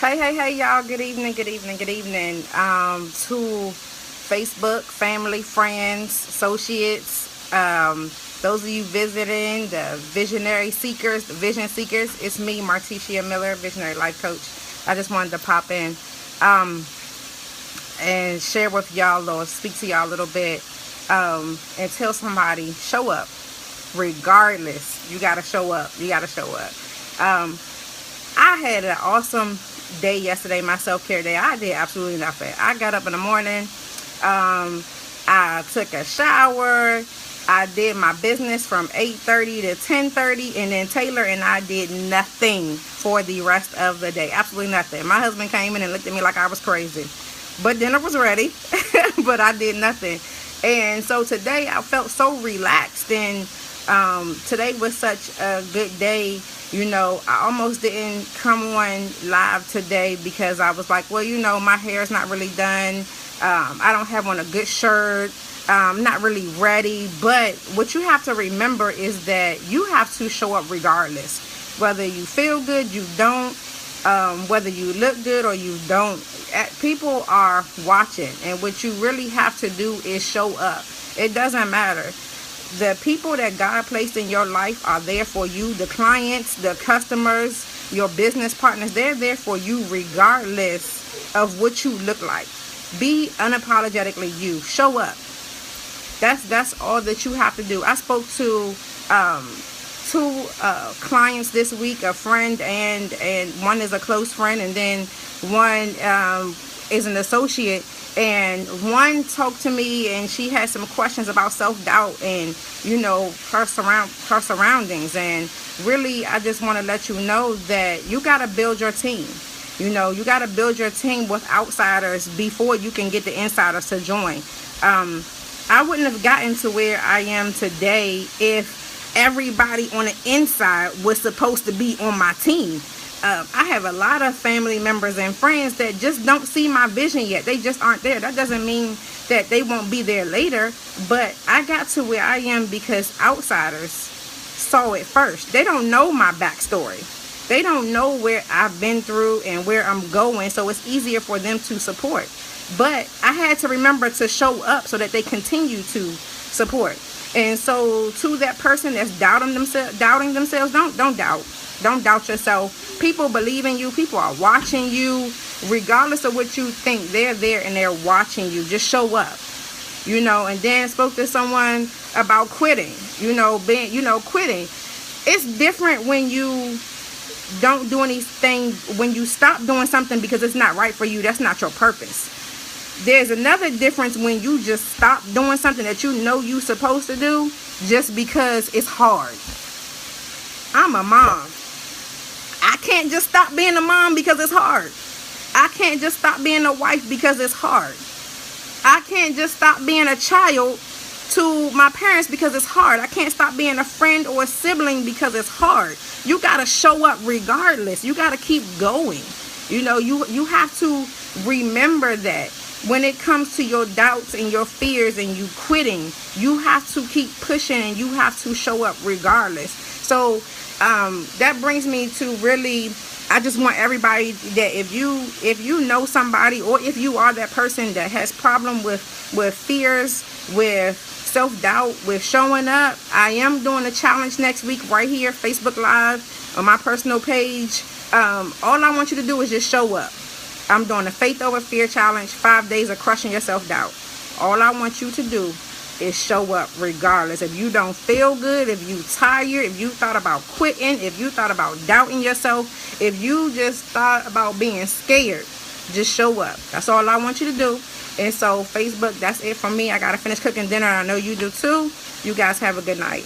Hey, y'all. Good evening, good evening. To Facebook, family, friends, associates, those of you visiting, the visionary seekers, the vision seekers, it's me, Marticia Miller, visionary life coach. I just wanted to pop in and share with y'all or speak to y'all a little bit and tell somebody, show up. Regardless, you got to show up. You got to show up. I had an awesome day yesterday, my self-care day. I did absolutely nothing. I got up in the morning. I took a shower. I did my business from 8:30 to 10:30, and then Taylor and I did nothing for the rest of the day. Absolutely nothing. My husband came in and looked at me like I was crazy. But dinner was ready, but I did nothing. And so today I felt so relaxed, and today was such a good day. I almost didn't come on live today because I was like, well, my hair's not really done. I don't have on a good shirt. I'm not really ready. But what you have to remember is that you have to show up regardless. Whether you feel good, you don't. Whether you look good or you don't. People are watching. And what you really have to do is show up. It doesn't matter. The people that God placed in your life are there for you. The clients, the customers, your business partners, they're there for you regardless of what you look like. Be unapologetically you. Show up. That's all that you have to do. I spoke to two clients this week, a friend and one is a close friend, and then one is an associate. And one talked to me and she had some questions about self-doubt and, her surroundings. And really, I just want to let you know that you got to build your team. You got to build your team with outsiders before you can get the insiders to join. I wouldn't have gotten to where I am today if everybody on the inside was supposed to be on my team. I have a lot of family members and friends that just don't see my vision yet. They just aren't there. That doesn't mean that they won't be there later. But I got to where I am because outsiders saw it first. They don't know my backstory. They don't know where I've been through and where I'm going. So it's easier for them to support. But I had to remember to show up so that they continue to support. And so to that person that's doubting themselves, don't doubt. Don't doubt yourself. People believe in you. People are watching you. Regardless of what you think, they're there and they're watching you. Just show up. And then spoke to someone about quitting. Quitting. It's different when you don't do anything, when you stop doing something because it's not right for you. That's not your purpose. There's another difference when you just stop doing something that you're supposed to do just because it's hard. I'm a mom. I can't just stop being a mom because it's hard. I can't just stop being a wife because it's hard. I can't just stop being a child to my parents because it's hard. I can't stop being a friend or a sibling because it's hard. You got to show up regardless. You got to keep going. You have to remember that when it comes to your doubts and your fears and you quitting, you have to keep pushing and you have to show up regardless. So that brings me to really, I just want everybody that if you know somebody, or if you are that person that has problem with fears, with self-doubt, with showing up, I am doing a challenge next week right here, Facebook Live on my personal page. All I want you to do is just show up. I'm doing a Faith Over Fear Challenge, 5 days of crushing your self-doubt. All I want you to do is show up regardless. If you don't feel good, if you tired, if you thought about quitting, if you thought about doubting yourself, if you just thought about being scared, just show up. That's all I want you to do. And so Facebook, that's it from me. I gotta finish cooking dinner. I know you do too. You guys have a good night.